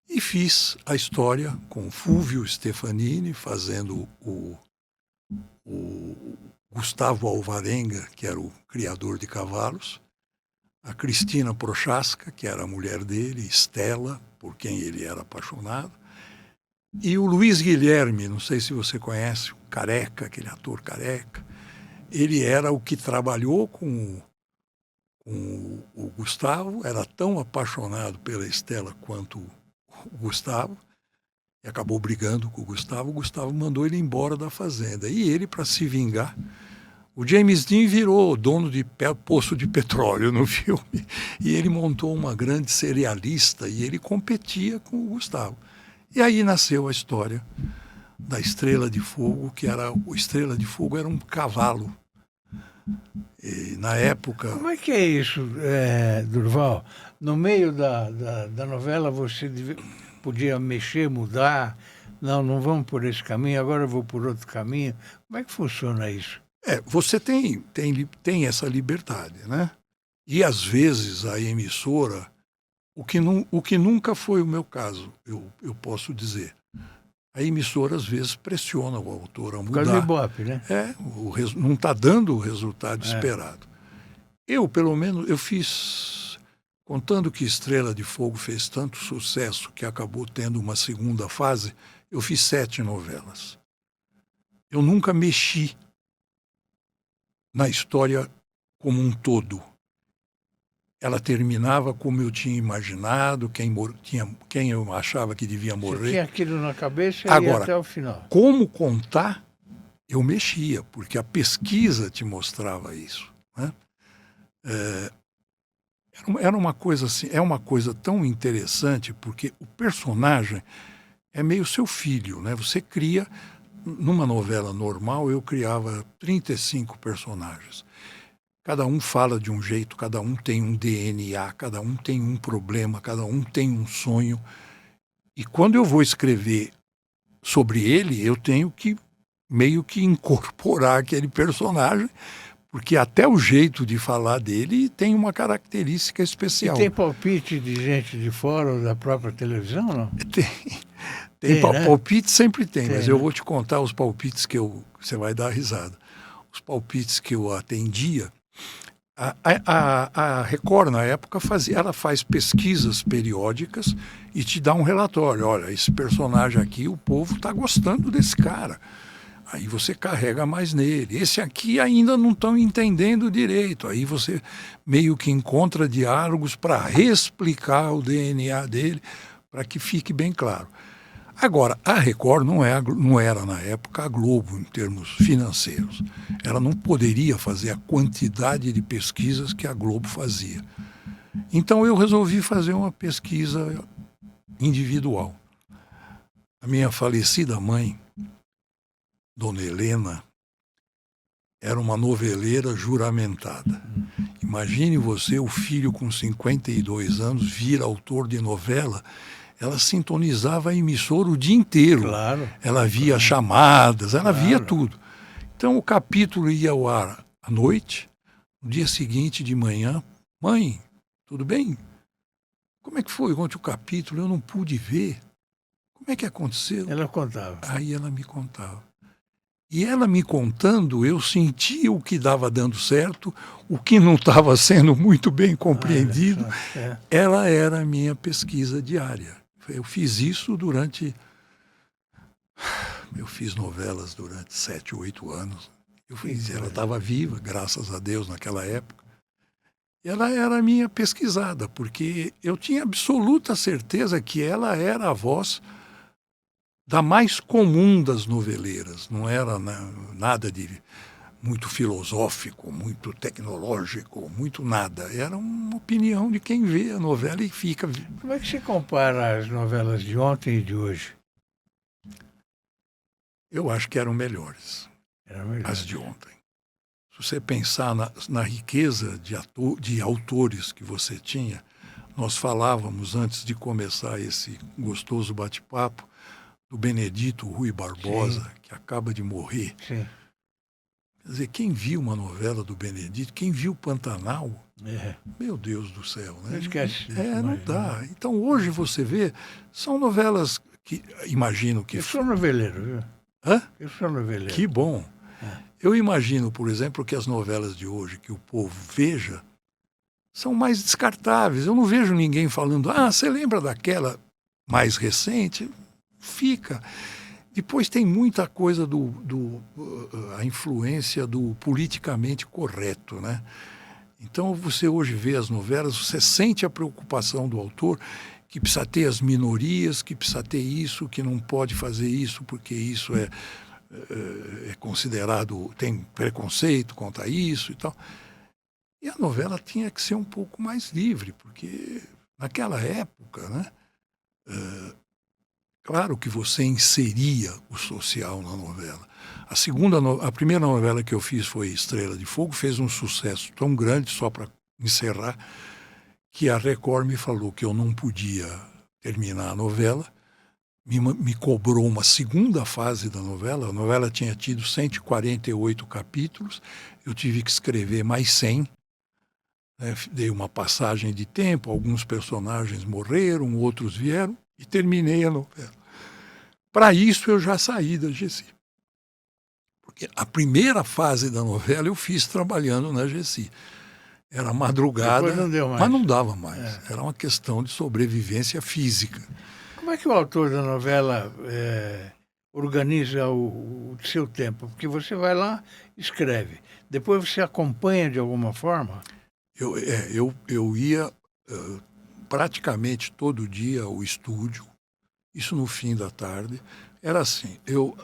E fiz a história com Fúvio Stefanini, fazendo o Gustavo Alvarenga, que era o criador de cavalos, a Cristina Prochaska, que era a mulher dele, Estela, por quem ele era apaixonado, e o Luiz Guilherme, não sei se você conhece, o careca, aquele ator careca. Ele era o que trabalhou com o Gustavo, era tão apaixonado pela Estela quanto o Gustavo, e acabou brigando com o Gustavo mandou ele embora da fazenda. E ele, para se vingar, o James Dean virou dono de poço de petróleo no filme, e ele montou uma grande cerealista, e ele competia com o Gustavo. E aí nasceu a história da Estrela de Fogo, o Estrela de Fogo era um cavalo. E na época... Como é que é isso, Durval? No meio da novela você podia mexer, mudar, não vamos por esse caminho, agora eu vou por outro caminho. Como é que funciona isso? Você tem essa liberdade, né? E às vezes a emissora... O que nunca foi o meu caso, eu posso dizer. A emissora, às vezes, pressiona o autor a mudar. Por causa do Ibope, né? Não está dando o resultado esperado. Eu, pelo menos, eu fiz... Contando que Estrela de Fogo fez tanto sucesso que acabou tendo uma segunda fase, eu fiz 7 novelas. Eu nunca mexi na história como um todo. Ela terminava como eu tinha imaginado, quem eu achava que devia morrer. Você tinha aquilo na cabeça e Agora, ia até o final. Como contar, eu mexia, porque a pesquisa te mostrava isso. né? Era uma coisa assim, é uma coisa tão interessante, porque o personagem é meio seu filho, né? Você cria, numa novela normal, eu criava 35 personagens. Cada um fala de um jeito, cada um tem um DNA, cada um tem um problema, cada um tem um sonho. E quando eu vou escrever sobre ele, eu tenho que meio que incorporar aquele personagem, porque até o jeito de falar dele tem uma característica especial. E tem palpite de gente de fora ou da própria televisão, não? Tem né? Palpite sempre tem, mas né? eu vou te contar os palpites que você vai dar risada. Os palpites que eu atendia. A Record, na época, ela faz pesquisas periódicas e te dá um relatório. Olha, esse personagem aqui, o povo está gostando desse cara. Aí você carrega mais nele. Esse aqui ainda não estão entendendo direito. Aí você meio que encontra diálogos para reexplicar o DNA dele, para que fique bem claro. Agora, a Record não era, na época, a Globo, em termos financeiros. Ela não poderia fazer a quantidade de pesquisas que a Globo fazia. Então, eu resolvi fazer uma pesquisa individual. A minha falecida mãe, Dona Helena, era uma noveleira juramentada. Imagine você, o filho com 52 anos, vira autor de novela. Ela sintonizava a emissora o dia inteiro. Claro. Ela via chamadas, ela via tudo. Então o capítulo ia ao ar à noite, no dia seguinte de manhã. Mãe, tudo bem? Como é que foi ontem o capítulo? Eu não pude ver. Como é que aconteceu? Ela contava. Aí ela me contava. E ela me contando, eu sentia o que estava dando certo, o que não estava sendo muito bem compreendido. Ela era a minha pesquisa diária. Eu fiz isso durante... Eu fiz novelas durante 7, 8 anos. Ela estava viva, graças a Deus, naquela época. E ela era a minha pesquisada, porque eu tinha absoluta certeza que ela era a voz da mais comum das noveleiras. Não era nada de muito filosófico, muito tecnológico, muito nada. Era uma opinião de quem vê a novela e fica... Como é que se compara as novelas de ontem e de hoje? Eu acho que eram melhores, as de ontem. Se você pensar na riqueza de autores que você tinha, nós falávamos antes de começar esse gostoso bate-papo do Benedito Rui Barbosa, sim, que acaba de morrer. Sim. Quer dizer, quem viu uma novela do Benedito, quem viu Pantanal, meu Deus do céu, né? Não esquece. Não dá. Então hoje você vê, são novelas que, imagino que... Eu sou noveleiro, viu? Hã? Eu sou noveleiro. Que bom. Eu imagino, por exemplo, que as novelas de hoje que o povo veja são mais descartáveis. Eu não vejo ninguém falando, você lembra daquela mais recente? Fica. Depois tem muita coisa a influência do politicamente correto, né? Então você hoje vê as novelas, você sente a preocupação do autor que precisa ter as minorias, que precisa ter isso, que não pode fazer isso porque isso é considerado, tem preconceito contra isso e tal. E a novela tinha que ser um pouco mais livre, porque naquela época, né? Claro que você inseria o social na novela. A primeira novela que eu fiz foi Estrela de Fogo, fez um sucesso tão grande, só para encerrar, que a Record me falou que eu não podia terminar a novela, me cobrou uma segunda fase da novela. A novela tinha tido 148 capítulos, eu tive que escrever mais 100, né? Dei uma passagem de tempo, alguns personagens morreram, outros vieram, e terminei a novela. Para isso eu já saí da GECI. Porque a primeira fase da novela eu fiz trabalhando na GECI. Era madrugada, mas não dava mais. Era uma questão de sobrevivência física. Como é que o autor da novela organiza o seu tempo? Porque você vai lá, escreve. Depois você acompanha de alguma forma? Eu ia praticamente todo dia ao estúdio, isso no fim da tarde. Era assim, eu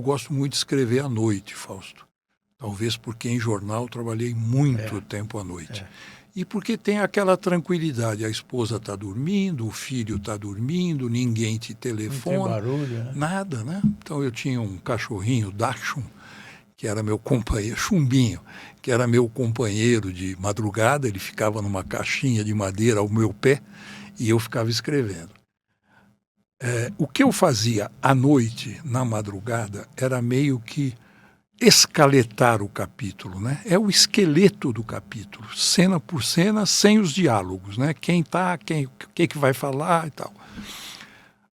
gosto muito de escrever à noite, Fausto. Talvez porque em jornal trabalhei muito tempo à noite. E porque tem aquela tranquilidade, a esposa está dormindo, o filho está dormindo, ninguém te telefona. Não tem barulho, né? Nada, né? Então eu tinha um cachorrinho, Dachshund, que era meu companheiro, Chumbinho, que era meu companheiro de madrugada, ele ficava numa caixinha de madeira ao meu pé e eu ficava escrevendo. O que eu fazia à noite, na madrugada, era meio que escaletar o capítulo, né? É o esqueleto do capítulo, cena por cena, sem os diálogos, né? Quem tá, o que vai falar e tal.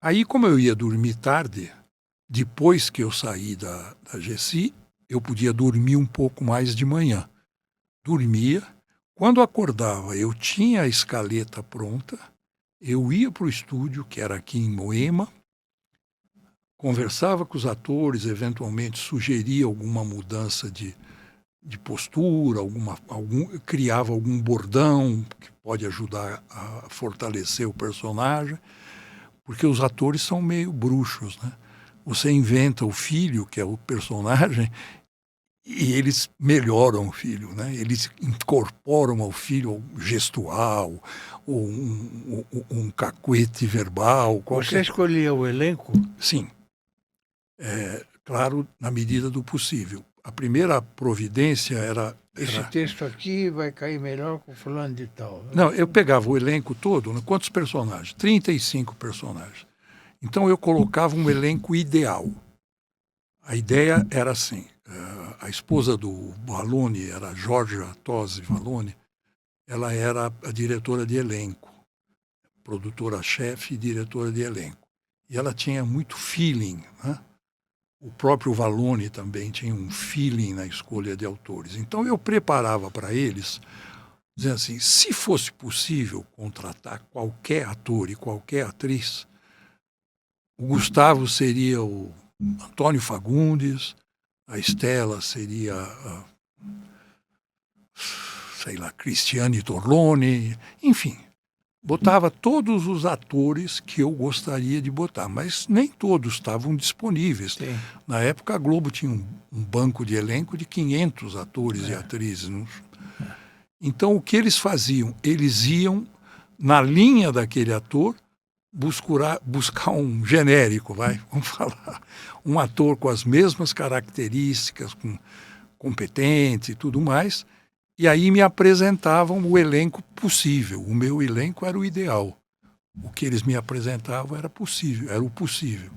Aí, como eu ia dormir tarde, depois que eu saí da GECI, eu podia dormir um pouco mais de manhã. Dormia. Quando acordava, eu tinha a escaleta pronta, eu ia para o estúdio, que era aqui em Moema, conversava com os atores, eventualmente sugeria alguma mudança de postura, criava algum bordão que pode ajudar a fortalecer o personagem, porque os atores são meio bruxos, né? Você inventa o filho, que é o personagem, e eles melhoram o filho, né? Eles incorporam ao filho gestual, ou um cacuete verbal. Você escolhia o elenco? Sim. Claro, na medida do possível. A primeira providência era... Esse texto aqui vai cair melhor com fulano de tal. Não, eu pegava o elenco todo, né? Quantos personagens? 35 personagens. Então eu colocava um elenco ideal. A ideia era assim, a esposa do Vallone, era Georgia Tosi Vallone, ela era a diretora de elenco, produtora-chefe e diretora de elenco. E ela tinha muito feeling, né? O próprio Vallone também tinha um feeling na escolha de autores. Então eu preparava para eles, dizendo assim, se fosse possível contratar qualquer ator e qualquer atriz, o Gustavo seria o Antônio Fagundes, a Estela seria, sei lá, Cristiane Torlone, enfim. Botava todos os atores que eu gostaria de botar, mas nem todos estavam disponíveis. Sim. Na época, a Globo tinha um banco de elenco de 500 atores e atrizes. Então, o que eles faziam? Eles iam na linha daquele ator buscar um genérico, vamos falar, um ator com as mesmas características, competente e tudo mais, e aí me apresentavam o elenco possível. O meu elenco era o ideal. O que eles me apresentavam era o possível.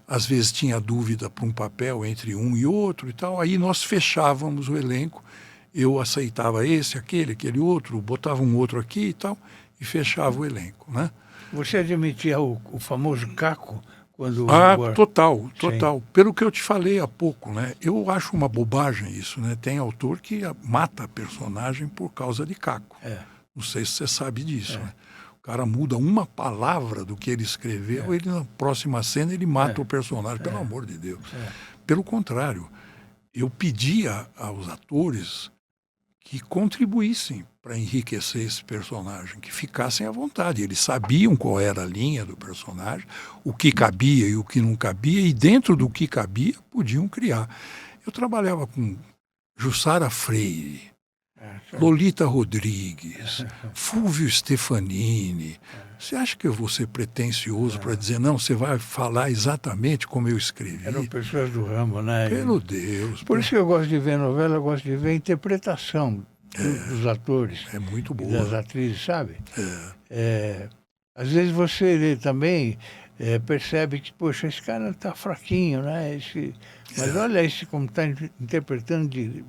Às vezes tinha dúvida para um papel entre um e outro e tal, aí nós fechávamos o elenco, eu aceitava esse, aquele outro, botava um outro aqui e tal, e fechava o elenco, né? Você admitia o famoso caco? Quando Total. Sim. Pelo que eu te falei há pouco, né? Eu acho uma bobagem isso, né? Tem autor que mata a personagem por causa de caco. Não sei se você sabe disso, né? O cara muda uma palavra do que ele escreveu, ele na próxima cena ele mata o personagem, pelo amor de Deus. Pelo contrário, eu pedia aos atores que contribuíssem para enriquecer esse personagem, que ficassem à vontade. Eles sabiam qual era a linha do personagem, o que cabia e o que não cabia, e dentro do que cabia, podiam criar. Eu trabalhava com Jussara Freire, Lolita Rodrigues, Fulvio Stefanini. Você acha que eu vou ser pretensioso para dizer, não, você vai falar exatamente como eu escrevi? Eram pessoas do ramo, né? Pelo Deus. Por isso que eu gosto de ver novela, eu gosto de ver a interpretação dos atores. É muito boa. E das atrizes, sabe? Às vezes você também percebe que, poxa, esse cara está fraquinho, né? Mas olha esse como está interpretando de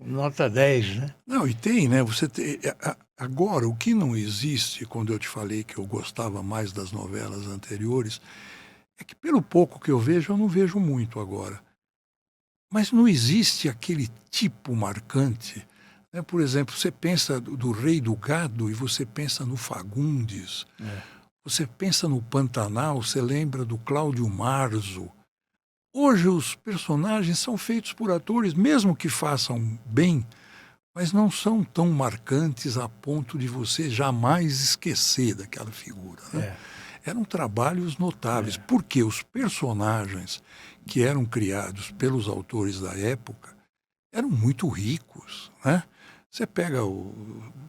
nota 10, né? Não, e tem, né? Agora, o que não existe, quando eu te falei que eu gostava mais das novelas anteriores, é que pelo pouco que eu vejo, eu não vejo muito agora. Mas não existe aquele tipo marcante, né? Por exemplo, você pensa do Rei do Gado e você pensa no Fagundes. Você pensa no Pantanal, você lembra do Cláudio Marzo. Hoje os personagens são feitos por atores, mesmo que façam bem, mas não são tão marcantes a ponto de você jamais esquecer daquela figura. Né? Eram trabalhos notáveis, porque os personagens que eram criados pelos autores da época eram muito ricos. Né? Você pega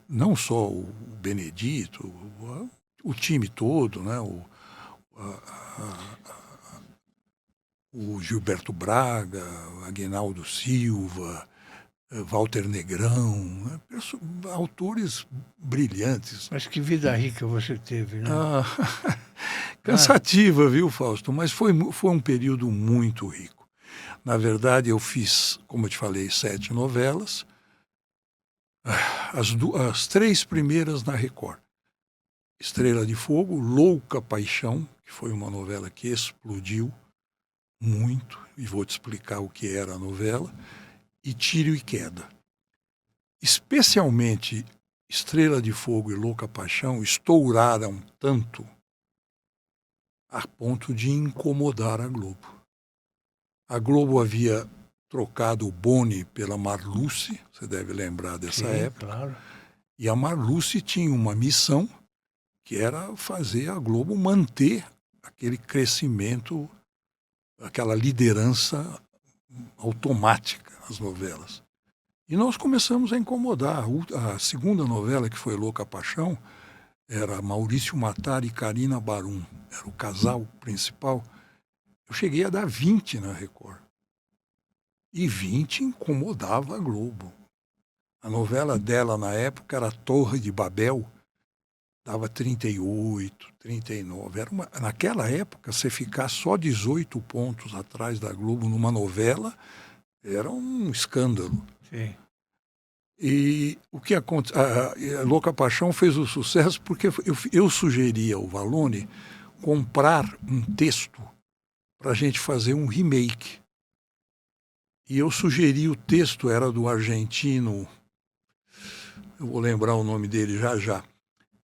não só o Benedito, o time todo, né? O Gilberto Braga, Aguinaldo Silva, Walter Negrão, né? Autores brilhantes. Mas que vida rica você teve, né? Cansativa, viu, Fausto? Mas foi um período muito rico. Na verdade, eu fiz, como eu te falei, 7 novelas. As 3 primeiras na Record. Estrela de Fogo, Louca Paixão, que foi uma novela que explodiu muito, e vou te explicar o que era a novela, e Tiro e Queda. Especialmente Estrela de Fogo e Louca Paixão estouraram tanto a ponto de incomodar a Globo. A Globo havia trocado o Boni pela Marluce, você deve lembrar dessa época. Claro. E a Marluce tinha uma missão que era fazer a Globo manter aquele crescimento, aquela liderança automática nas novelas. E nós começamos a incomodar. A segunda novela, que foi Louca Paixão, era Maurício Matar e Carina Barum. Era o casal principal. Eu cheguei a dar 20 na Record. E 20 incomodava a Globo. A novela dela na época era Torre de Babel, dava 38, 39. Naquela época, você ficar só 18 pontos atrás da Globo numa novela era um escândalo. Sim. E o que aconteceu? A Louca Paixão fez o sucesso porque eu sugeri ao Vallone comprar um texto para a gente fazer um remake. E eu sugeri, o texto era do argentino, eu vou lembrar o nome dele já,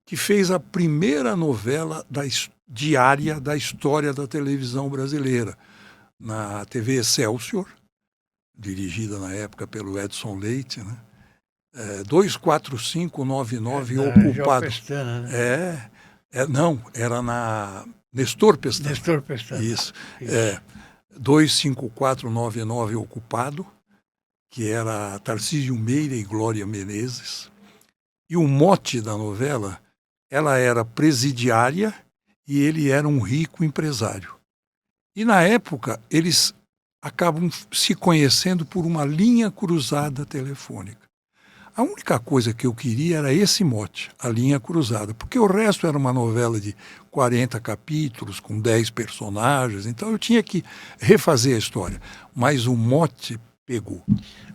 que fez a primeira novela diária da história da televisão brasileira, na TV Excelsior, dirigida na época pelo Edson Leite, né? 24599 Ocupado. Pestana, né? Não, era na Nestor Pestana. Nestor Pestana. Isso. 25499 Ocupado, que era Tarcísio Meira e Glória Menezes. E o mote da novela, ela era presidiária e ele era um rico empresário. E na época, eles acabam se conhecendo por uma linha cruzada telefônica. A única coisa que eu queria era esse mote, a linha cruzada, porque o resto era uma novela de 40 capítulos, com 10 personagens, então eu tinha que refazer a história. Mas o mote pegou.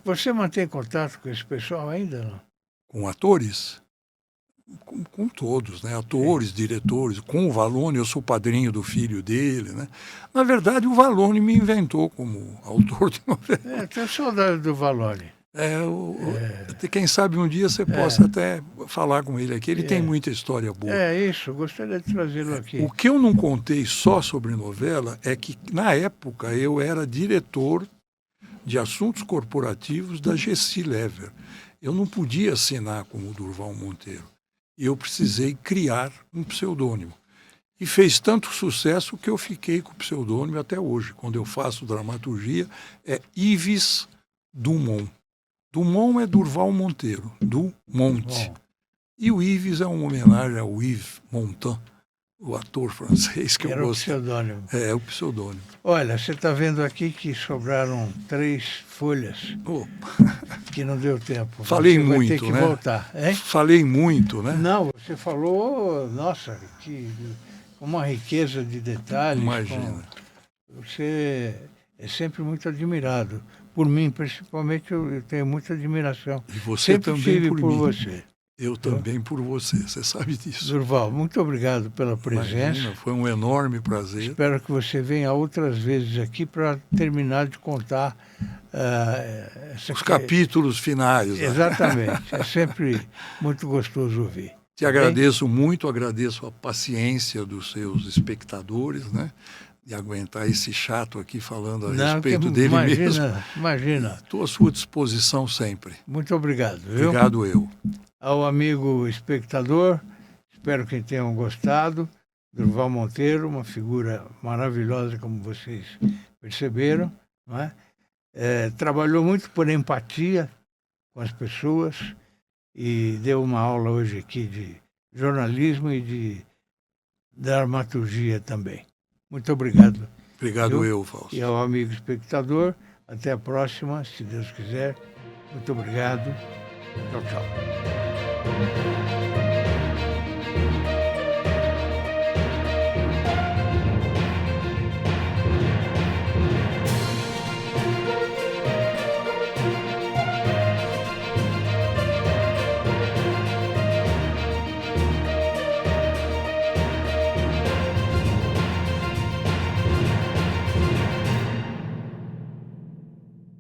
Você mantém contato com esse pessoal ainda, não? Com atores? Com todos, né? Atores, diretores, com o Vallone, eu sou padrinho do filho dele, né? Na verdade, o Vallone me inventou como autor de novela. Tenho saudade do Vallone. Quem sabe um dia você possa até falar com ele aqui. Ele tem muita história boa. Isso, gostaria de trazê-lo aqui. O que eu não contei só sobre novela é que, na época, eu era diretor de assuntos corporativos da Gessi Lever. Eu não podia assinar como Durval Monteiro. Eu precisei criar um pseudônimo. E fez tanto sucesso que eu fiquei com o pseudônimo até hoje. Quando eu faço dramaturgia, é Yves Dumont. Dumont é Durval Monteiro, do Monte. E o Yves é uma homenagem ao Yves Montand, o ator francês que eu gosto. Era o pseudônimo. É o pseudônimo. Olha, você está vendo aqui que sobraram 3 folhas que não deu tempo. Falei você muito, vai ter que né? voltar, hein? Falei muito, né? Não, você falou, nossa, que uma riqueza de detalhes. Imagina. Você é sempre muito admirado. Por mim, principalmente, eu tenho muita admiração. E você sempre também tive por por mim. você. Eu também por você, você sabe disso. Durval, muito obrigado pela presença. Imagina, foi um enorme prazer. Espero que você venha outras vezes aqui para terminar de contar os capítulos finais. Né? Exatamente. É sempre muito gostoso ouvir. Te agradeço muito, agradeço a paciência dos seus espectadores, né? de aguentar esse chato aqui falando a Não, respeito dele mesmo. Imagina. Estou à sua disposição sempre. Muito obrigado. Viu? Obrigado eu. Ao amigo espectador, espero que tenham gostado. Durval Monteiro, uma figura maravilhosa, como vocês perceberam, não é? Trabalhou muito por empatia com as pessoas e deu uma aula hoje aqui de jornalismo e de dramaturgia também. Muito obrigado. Obrigado eu, Fausto. E ao amigo espectador, até a próxima, se Deus quiser. Muito obrigado. Tchau, tchau.